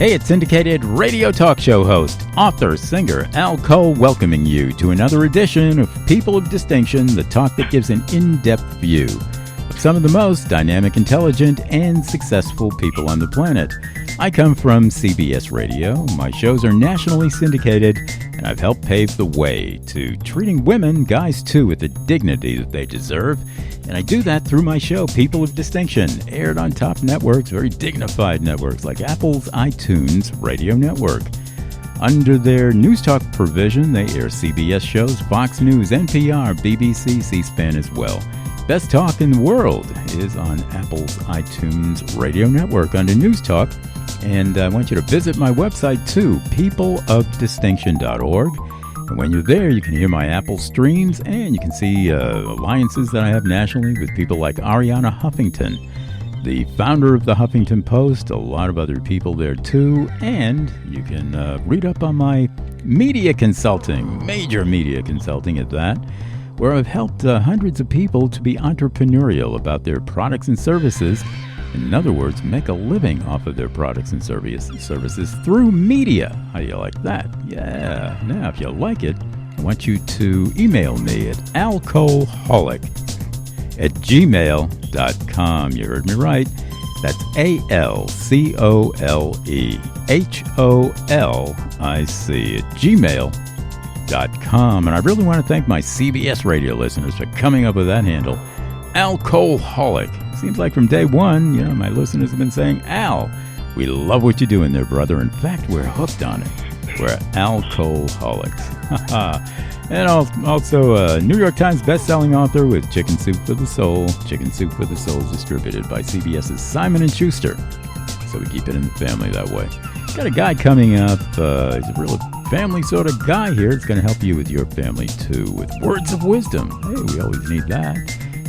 Hey, it's syndicated radio talk show host, author, singer Al Cole, welcoming you to another edition of People of Distinction, the talk that gives an in-depth view of some of the most dynamic, intelligent, and successful people on the planet. I come from CBS Radio. My shows are nationally syndicated, and I've helped pave the way to treating women, guys too, with the dignity that they deserve. And I do that through my show, People of Distinction, aired on top networks, very dignified networks like Apple's iTunes Radio Network. Under their News Talk provision, they air CBS shows, Fox News, NPR, BBC, C-SPAN as well. Best talk in the world is on Apple's iTunes Radio Network under News Talk. And I want you to visit my website too, peopleofdistinction.org. And when you're there, you can hear my Apple streams, and you can see alliances that I have nationally with people like Ariana Huffington, the founder of the Huffington Post, a lot of other people there too. And you can read up on my media consulting, major media consulting at that, where I've helped hundreds of people to be entrepreneurial about their products and services. In other words, make a living off of their products and services through media. How do you like that? Yeah. Now, if you like it, I want you to email me at alcoleholic@gmail.com. You heard me right. That's ALCOLEHOLIC@gmail.com. And I really want to thank my CBS radio listeners for coming up with that handle, Alcoholic. Seems like from day one, my listeners have been saying, Al, we love what you're doing there, brother. In fact, we're hooked on it. We're alcoholics. And also a New York Times best-selling author with Chicken Soup for the Soul. Chicken Soup for the Soul is distributed by CBS's Simon & Schuster. So we keep it in the family that way. Got a guy coming up. He's a real family sort of guy here. It's going to help you with your family, too, with words of wisdom. Hey, we always need that.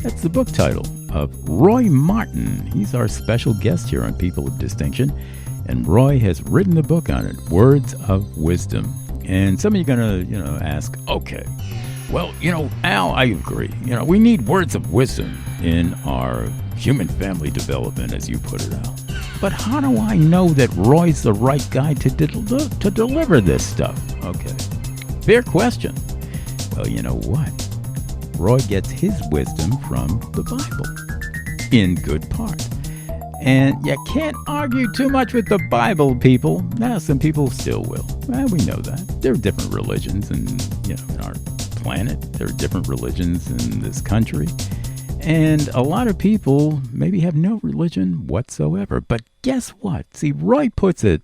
That's the book title of Roy Martin. He's our special guest here on People of Distinction, and Roy has written the book on it, Words of Wisdom. And some of you are going to, ask, okay, well, Al, I agree. We need words of wisdom in our human family development, as you put it, Al. But how do I know that Roy's the right guy to deliver this stuff? Okay, fair question. Well, you know what? Roy gets his wisdom from the Bible, in good part. And you can't argue too much with the Bible, people. Now, some people still will. Well, we know that. There are different religions in our planet. There are different religions in this country. And a lot of people maybe have no religion whatsoever. But guess what? See, Roy puts it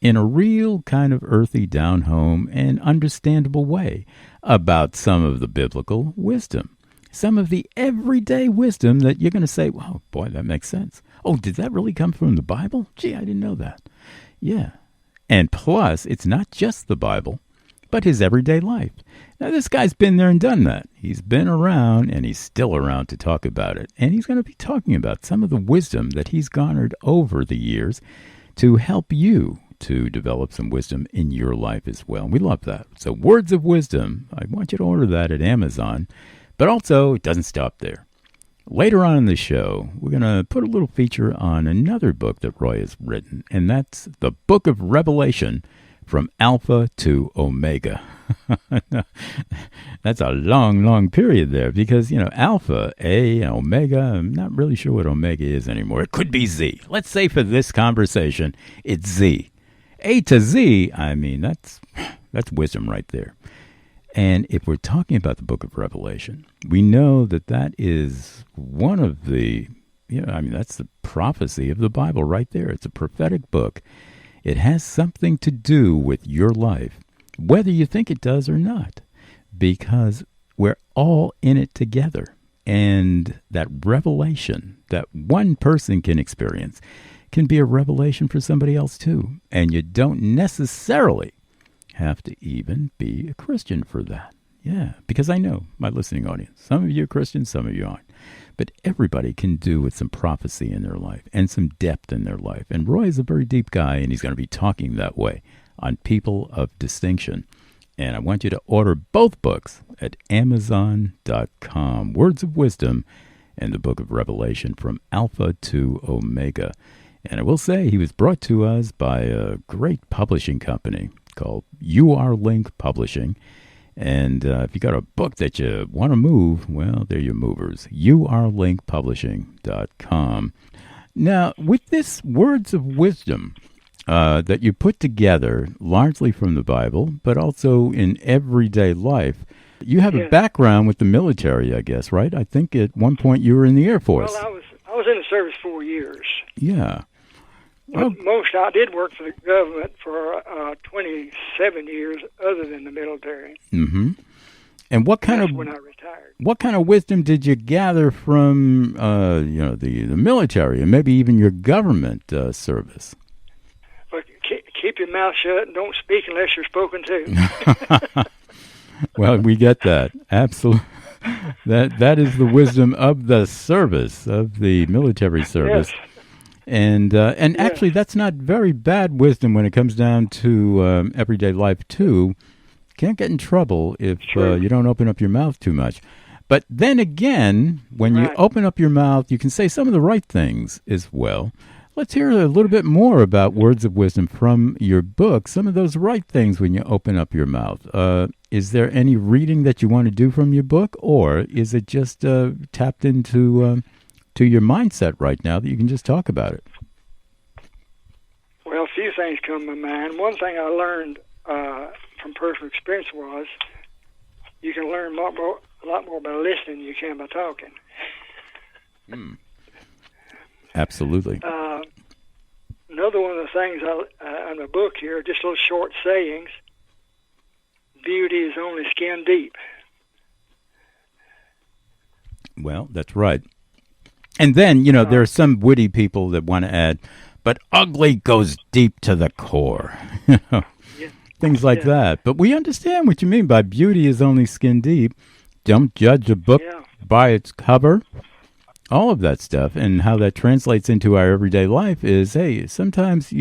in a real kind of earthy, down-home, and understandable way about some of the biblical wisdom. Some of the everyday wisdom that you're going to say, wow, boy, that makes sense. Oh, did that really come from the Bible? Gee, I didn't know that. Yeah. And plus, it's not just the Bible, but his everyday life. Now, this guy's been there and done that. He's been around, and he's still around to talk about it. And he's going to be talking about some of the wisdom that he's garnered over the years to help you to develop some wisdom in your life as well. We love that. So Words of Wisdom, I want you to order that at Amazon. But also, it doesn't stop there. Later on in the show, we're going to put a little feature on another book that Roy has written, and that's the Book of Revelation, From Alpha to Omega. That's a long, long period there because, Alpha, A, and Omega, I'm not really sure what Omega is anymore. It could be Z. Let's say for this conversation, it's Z. A to Z, I mean, that's wisdom right there. And if we're talking about the Book of Revelation, we know that is one of the, that's the prophecy of the Bible right there. It's a prophetic book. It has something to do with your life, whether you think it does or not, because we're all in it together. And that revelation that one person can experience can be a revelation for somebody else too. And you don't necessarily have to even be a Christian for that. Yeah, because I know my listening audience, some of you are Christians, some of you aren't. But everybody can do with some prophecy in their life and some depth in their life. And Roy is a very deep guy, and he's going to be talking that way on People of Distinction. And I want you to order both books at Amazon.com, Words of Wisdom and the Book of Revelation, From Alpha to Omega. And I will say he was brought to us by a great publishing company called UR Link Publishing. And if you got a book that you want to move, well, they're your movers. urlinkpublishing.com. Now, with this Words of Wisdom that you put together largely from the Bible, but also in everyday life, you have a background with the military, I guess, right? I think at one point you were in the Air Force. Well, I was in the service 4 years. Yeah. But I did work for the government for 27 years, other than the military. Mm-hmm. And what kind That's of when I retired. What kind of wisdom did you gather from the military and maybe even your government service? But keep your mouth shut and don't speak unless you're spoken to. Well, we get that. Absolutely. That is the wisdom of the service, of the military service. Yes. And actually, that's not very bad wisdom when it comes down to everyday life, too. Can't get in trouble if you don't open up your mouth too much. But then again, when you open up your mouth, you can say some of the right things as well. Let's hear a little bit more about words of wisdom from your book, some of those right things when you open up your mouth. Is there any reading that you want to do from your book, or is it just tapped into to your mindset right now that you can just talk about it? Well, a few things come to mind. One thing I learned from personal experience was you can learn a lot more by listening than you can by talking. Absolutely. Another one of the things in the book here, just little short sayings. Beauty is only skin deep. Well, that's right. And then, there are some witty people that want to add, but ugly goes deep to the core. Things like that. But we understand what you mean by beauty is only skin deep. Don't judge a book by its cover. All of that stuff, and how that translates into our everyday life is, hey, sometimes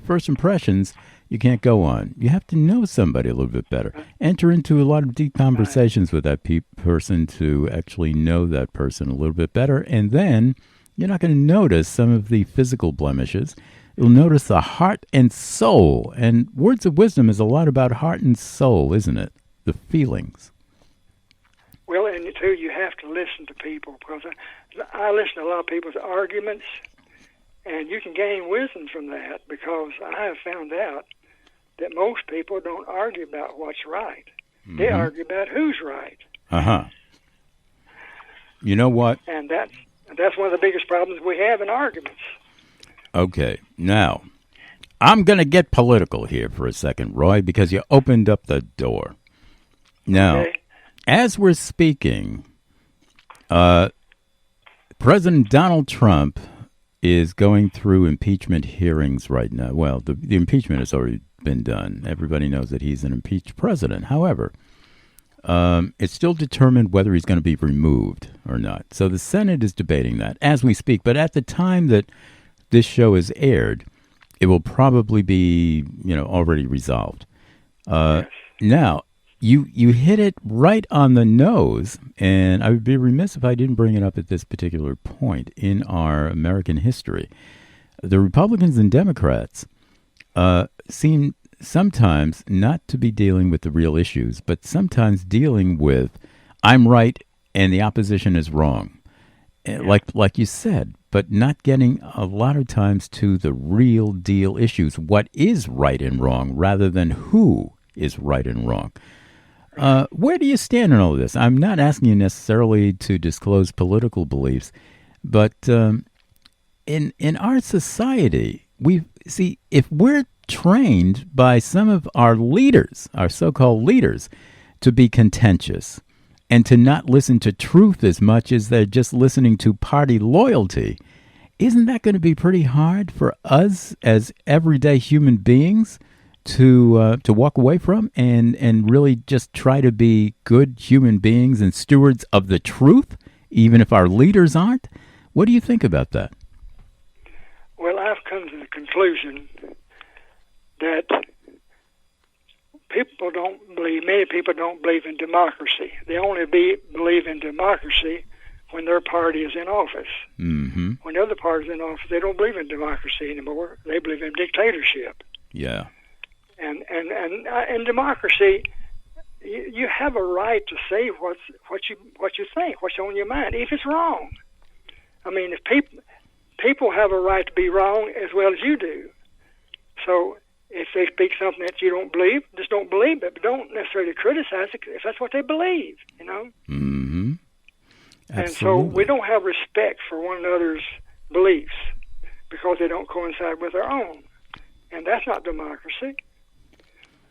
first impressions you can't go on. You have to know somebody a little bit better. Enter into a lot of deep conversations with that person to actually know that person a little bit better, and then you're not going to notice some of the physical blemishes. You'll notice the heart and soul, and Words of Wisdom is a lot about heart and soul, isn't it? The feelings. Well, and too, you have to listen to people, because I listen to a lot of people's arguments, and you can gain wisdom from that, because I have found out that most people don't argue about what's right. Mm-hmm. They argue about who's right. Uh-huh. You know what? And that's one of the biggest problems we have in arguments. Okay. Now, I'm going to get political here for a second, Roy, because you opened up the door. Now, as we're speaking, President Donald Trump is going through impeachment hearings right now. Well, the impeachment has already been done. Everybody knows that he's an impeached president. However, it's still determined whether he's going to be removed or not. So the Senate is debating that as we speak. But at the time that this show is aired, it will probably be, already resolved. Now, you hit it right on the nose, and I would be remiss if I didn't bring it up at this particular point in our American history. The Republicans and Democrats seem sometimes not to be dealing with the real issues, but sometimes dealing with, I'm right and the opposition is wrong. Like you said, but not getting a lot of times to the real deal issues, what is right and wrong, rather than who is right and wrong. Where do you stand on all of this? I'm not asking you necessarily to disclose political beliefs, but in our society, if we're trained by some of our leaders, our so-called leaders, to be contentious and to not listen to truth as much as they're just listening to party loyalty, isn't that going to be pretty hard for us as everyday human beings to walk away from and really just try to be good human beings and stewards of the truth, even if our leaders aren't? What do you think about that? Well, I've come to the conclusion that many people don't believe in democracy. They only believe in democracy when their party is in office. Mm-hmm. When the other party's in office, they don't believe in democracy anymore. They believe in dictatorship. Yeah. And in democracy, you have a right to say what you think, what's on your mind, if it's wrong. I mean, if people have a right to be wrong as well as you do. So if they speak something that you don't believe, just don't believe it, but don't necessarily criticize it if that's what they believe, you know? Mm-hmm. Absolutely. And so we don't have respect for one another's beliefs because they don't coincide with our own. And that's not democracy.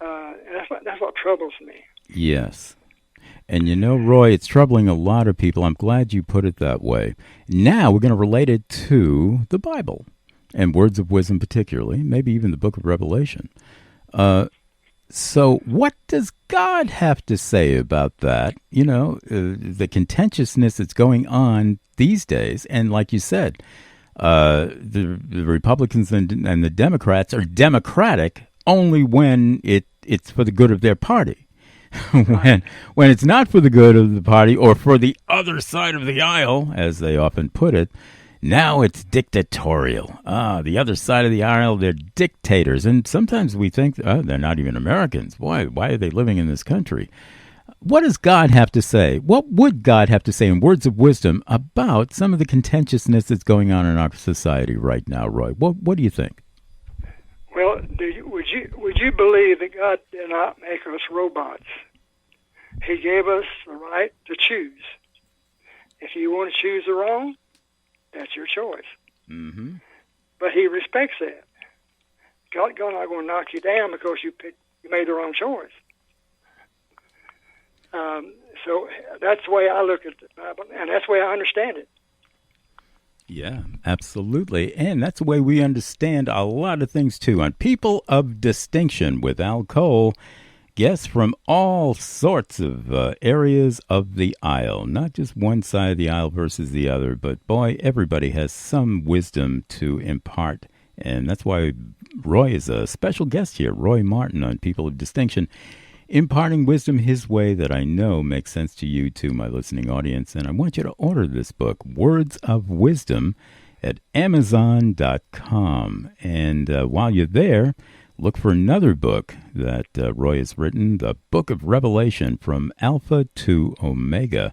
And that's what troubles me. Yes. And you know, Roy, it's troubling a lot of people. I'm glad you put it that way. Now we're going to relate it to the Bible and words of wisdom particularly, maybe even the book of Revelation. So what does God have to say about that? You know, the contentiousness that's going on these days. And like you said, the Republicans and the Democrats are democratic only when it's for the good of their party. when it's not for the good of the party or for the other side of the aisle, as they often put it, now it's dictatorial. The other side of the aisle, they're dictators. And sometimes we think they're not even Americans. Why are they living in this country? What does God have to say? What would God have to say in words of wisdom about some of the contentiousness that's going on in our society right now, Roy? What do you think? Well, would you believe that God did not make us robots? He gave us the right to choose. If you want to choose the wrong, that's your choice. Mm-hmm. But He respects that. God's not going to knock you down because you made the wrong choice. So that's the way I look at the Bible, and that's the way I understand it. Yeah, absolutely. And that's the way we understand a lot of things, too. On People of Distinction with Al Cole, guests from all sorts of areas of the aisle, not just one side of the aisle versus the other, but boy, everybody has some wisdom to impart. And that's why Roy is a special guest here, Roy Martin on People of Distinction, imparting wisdom his way that I know makes sense to you, too, my listening audience. And I want you to order this book, Words of Wisdom, at Amazon.com. And while you're there, look for another book that Roy has written, the Book of Revelation, From Alpha to Omega.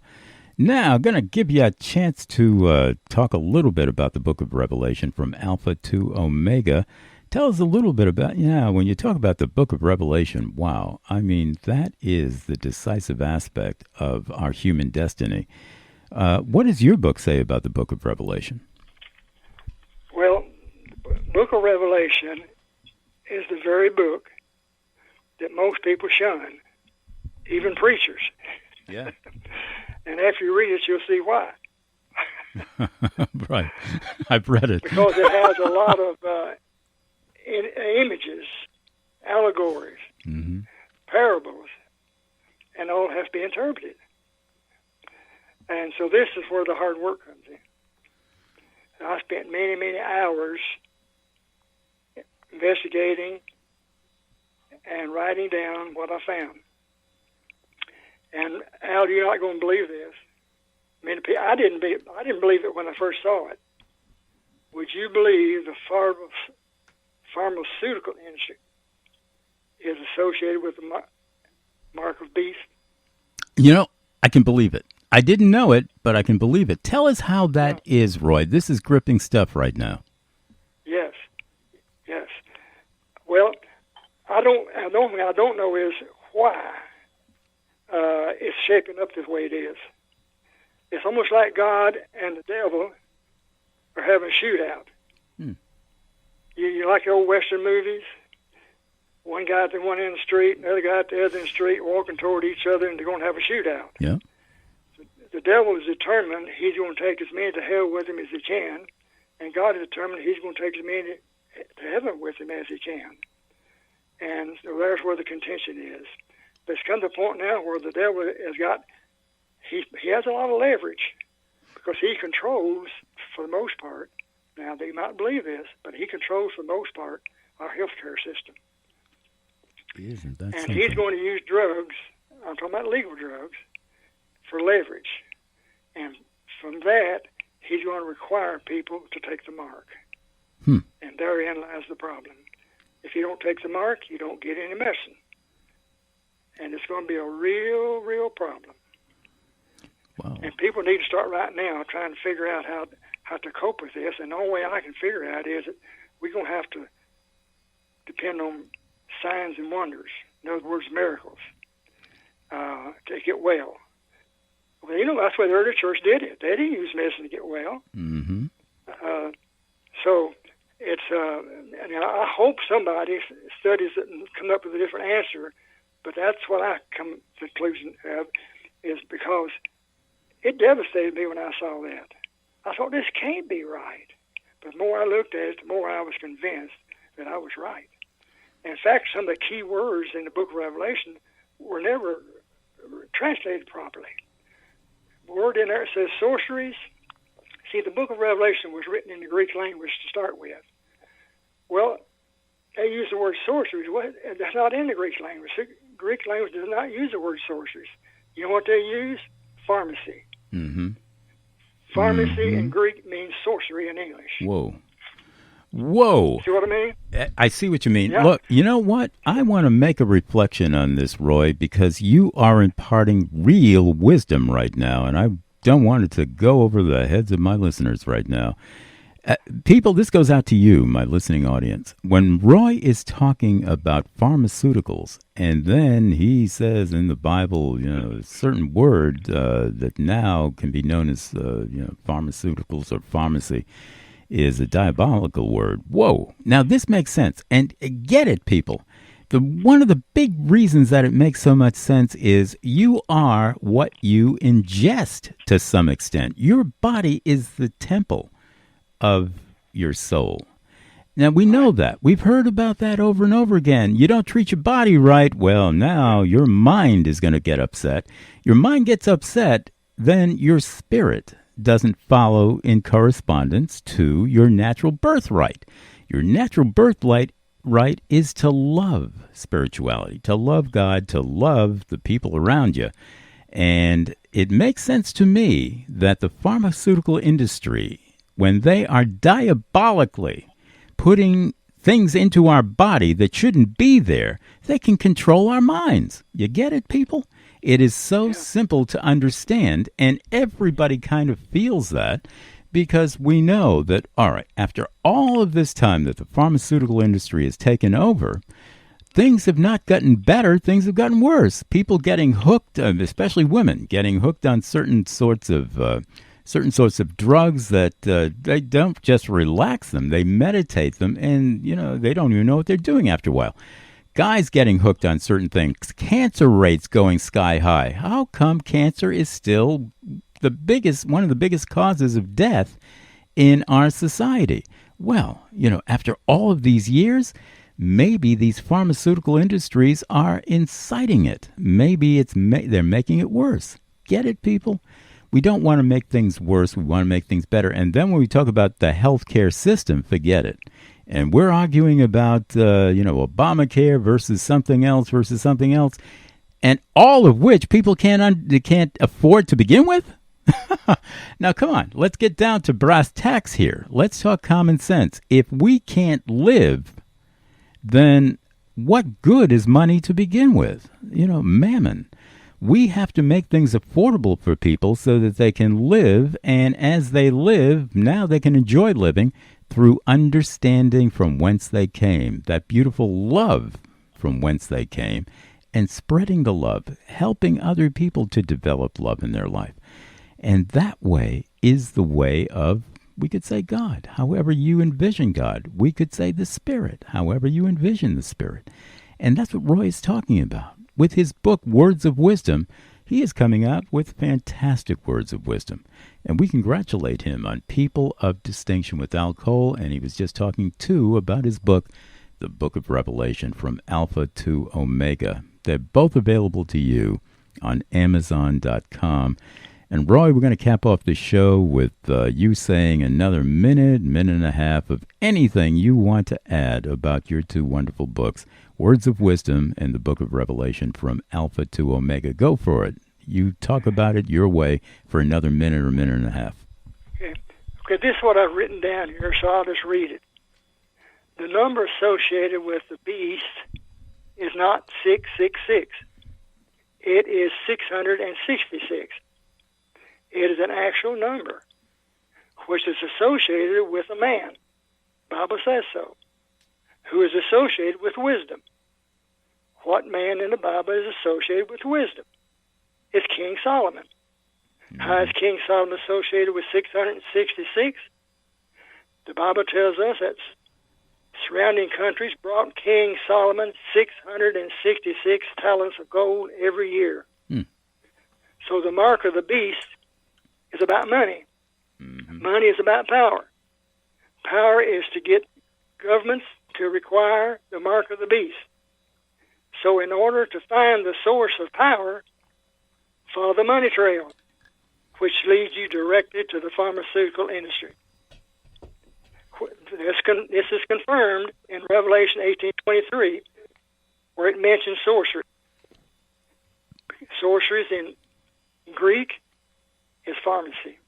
Now, I'm going to give you a chance to talk a little bit about the Book of Revelation, From Alpha to Omega. Tell us a little bit about, when you talk about the Book of Revelation, wow, I mean, that is the decisive aspect of our human destiny. What does your book say about the Book of Revelation? Well, Book of Revelation is the very book that most people shun, even preachers. Yeah. And after you read it, you'll see why. Right. I've read it. Because it has a lot of images, allegories, mm-hmm. parables, and all have to be interpreted. And so this is where the hard work comes in. And I spent many, many hours investigating and writing down what I found. And Al, you're not going to believe this. I mean, I didn't believe it when I first saw it. Would you believe the pharmaceutical industry is associated with the mark of beast? You know, I can believe it. I didn't know it, but I can believe it. Tell us how that is, Roy. This is gripping stuff right now. Yes. Well, I don't know is why it's shaping up this way it is. It's almost like God and the devil are having a shootout. You like the old Western movies? One guy at the one end of the street, another guy at the other end of the street, walking toward each other, and they're going to have a shootout. Yeah. The devil is determined he's going to take as many to hell with him as he can, and God is determined he's going to take as many to heaven with him as he can. And so there's where the contention is. But it's come to a point now where the devil he has a lot of leverage because he controls, for the most part, now they might believe this, but he controls, for the most part, our healthcare system. Isn't that and something? He's going to use drugs, I'm talking about legal drugs, for leverage. And from that, he's going to require people to take the mark. And therein lies the problem. If you don't take the mark, you don't get any medicine. And it's going to be a real, real problem. Wow. And people need to start right now trying to figure out how to cope with this. And the only way I can figure it out is that we're going to have to depend on signs and wonders. In other words, miracles, to get well. Well, that's the way the early church did it. They didn't use medicine to get well. Mm-hmm. So it's, and I hope somebody studies it and come up with a different answer, but that's what I come to the conclusion of, is because it devastated me when I saw that. I thought, this can't be right. But the more I looked at it, the more I was convinced that I was right. And in fact, some of the key words in the book of Revelation were never translated properly. The word in there says sorceries. See, the book of Revelation was written in the Greek language to start with. Well, they use the word sorceries. Well, that's not in the Greek language. The Greek language does not use the word sorceries. You know what they use? Pharmacy. Mm-hmm. Pharmacy in Greek means sorcery in English. Whoa. See what I mean? I see what you mean. Yeah. Look, you know what? I want to make a reflection on this, Roy, because you are imparting real wisdom right now, and I don't want it to go over the heads of my listeners right now. People, this goes out to you, my listening audience. When Roy is talking about pharmaceuticals, and then he says in the Bible, a certain word that now can be known as, pharmaceuticals or pharmacy, is a diabolical word. Whoa. Now, this makes sense. And get it, people. One of the big reasons that it makes so much sense is you are what you ingest to some extent. Your body is the temple of your soul. Now, we know that. We've heard about that over and over again. You don't treat your body right, well, now your mind is going to get upset. Your mind gets upset, then your spirit doesn't follow in correspondence to your natural birthright. Your natural birthright is to love spirituality, to love God, to love the people around you. And it makes sense to me that the pharmaceutical industry, when they are diabolically putting things into our body that shouldn't be there, they can control our minds. You get it, people? It is so simple to understand, and everybody kind of feels that because we know that, all right, after all of this time that the pharmaceutical industry has taken over, things have not gotten better, things have gotten worse. People getting hooked, especially women, getting hooked on certain sorts of drugs that they don't just relax them, they meditate them, and, they don't even know what they're doing after a while. Guys getting hooked on certain things, cancer rates going sky high. How come cancer is still one of the biggest causes of death in our society? Well, after all of these years, maybe these pharmaceutical industries are inciting it. Maybe they're making it worse. Get it, people? We don't want to make things worse. We want to make things better. And then when we talk about the healthcare system, forget it. And we're arguing about, Obamacare versus something else, and all of which people can't afford to begin with. Now, come on, let's get down to brass tacks here. Let's talk common sense. If we can't live, then what good is money to begin with? Mammon. We have to make things affordable for people so that they can live, and as they live, now they can enjoy living through understanding from whence they came, that beautiful love from whence they came, and spreading the love, helping other people to develop love in their life. And that way is the way of, we could say God, however you envision God. We could say the Spirit, however you envision the Spirit. And that's what Roy is talking about. With his book, Words of Wisdom, he is coming out with fantastic words of wisdom. And we congratulate him on People of Distinction with Al Cole. And he was just talking, too, about his book, The Book of Revelation, From Alpha to Omega. They're both available to you on Amazon.com. And Roy, we're going to cap off the show with you saying another minute and a half of anything you want to add about your two wonderful books, Words of Wisdom and the Book of Revelation, From Alpha to Omega. Go for it. You talk about it your way for another minute or minute and a half. Okay. Okay, this is what I've written down here, so I'll just read it. The number associated with the beast is not 666. It is 666. It is an actual number, which is associated with a man. The Bible says so. Who is associated with wisdom. What man in the Bible is associated with wisdom? It's King Solomon. Mm-hmm. How is King Solomon associated with 666? The Bible tells us that surrounding countries brought King Solomon 666 talents of gold every year. So the mark of the beast is about money. Mm-hmm. Money is about power. Power is to get governments to require the mark of the beast. So in order to find the source of power, follow the money trail, which leads you directly to the pharmaceutical industry. This is confirmed in Revelation 18:23, where it mentions sorcery. Sorcery in Greek is pharmacy.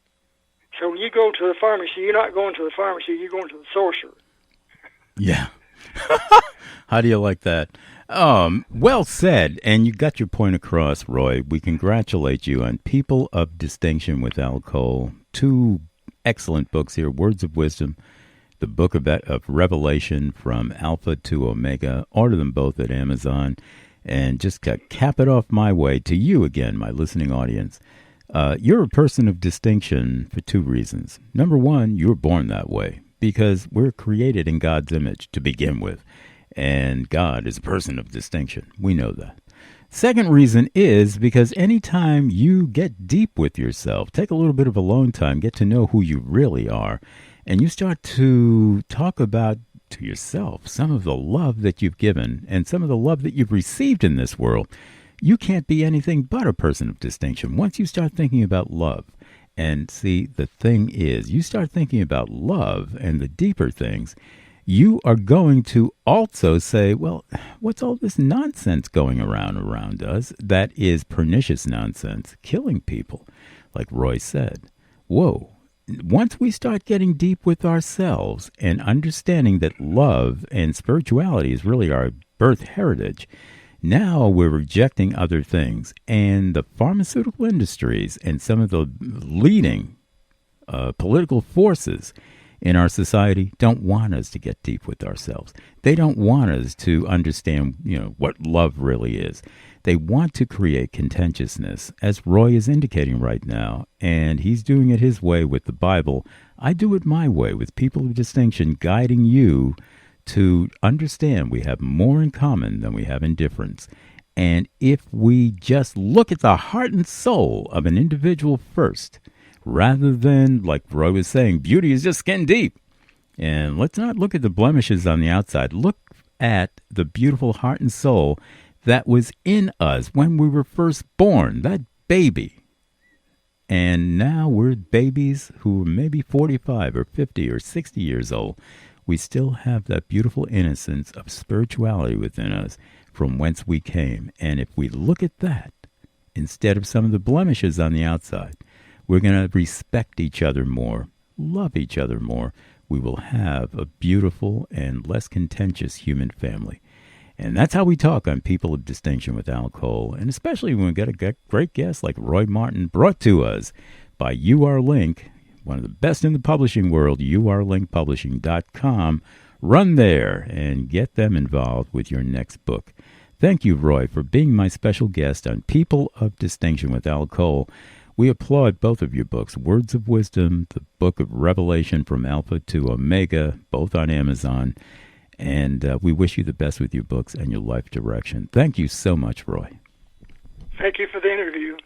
So when you go to the pharmacy, you're not going to the pharmacy, you're going to the sorcerer. Yeah. How do you like that? Well said, and you got your point across, Roy. We congratulate you on People of Distinction with Al Cole. 2 excellent books here, Words of Wisdom, the Book of Revelation from Alpha to Omega. Order them both at Amazon. And just to cap it off my way to you again, my listening audience. You're a person of distinction for 2 reasons. Number 1, you were born that way because we're created in God's image to begin with. And God is a person of distinction. We know that. Second reason is because anytime you get deep with yourself, take a little bit of alone time, get to know who you really are, and you start to talk about to yourself some of the love that you've given and some of the love that you've received in this world, you can't be anything but a person of distinction once you start thinking about love. And see, the thing is, you start thinking about love and the deeper things, you are going to also say, well, what's all this nonsense going around us that is pernicious nonsense, killing people, like Roy said. Whoa. Once we start getting deep with ourselves and understanding that love and spirituality is really our birth heritage, now we're rejecting other things. And the pharmaceutical industries and some of the leading political forces in our society don't want us to get deep with ourselves. They don't want us to understand, what love really is. They want to create contentiousness, as Roy is indicating right now, and he's doing it his way with the Bible. I do it my way with People of Distinction, guiding you to understand we have more in common than we have in difference. And if we just look at the heart and soul of an individual first, rather than, like Roy was saying, beauty is just skin deep. And let's not look at the blemishes on the outside. Look at the beautiful heart and soul that was in us when we were first born, that baby. And now we're babies who are maybe 45 or 50 or 60 years old. We still have that beautiful innocence of spirituality within us from whence we came. And if we look at that, instead of some of the blemishes on the outside, we're going to respect each other more, love each other more. We will have a beautiful and less contentious human family. And that's how we talk on People of Distinction with Al Cole, and especially when we get a great guest like Roy Martin, brought to us by UR Link, one of the best in the publishing world, urlinkpublishing.com. Run there and get them involved with your next book. Thank you, Roy, for being my special guest on People of Distinction with Al Cole. We applaud both of your books, Words of Wisdom, the Book of Revelation from Alpha to Omega, both on Amazon. And we wish you the best with your books and your life direction. Thank you so much, Roy. Thank you for the interview.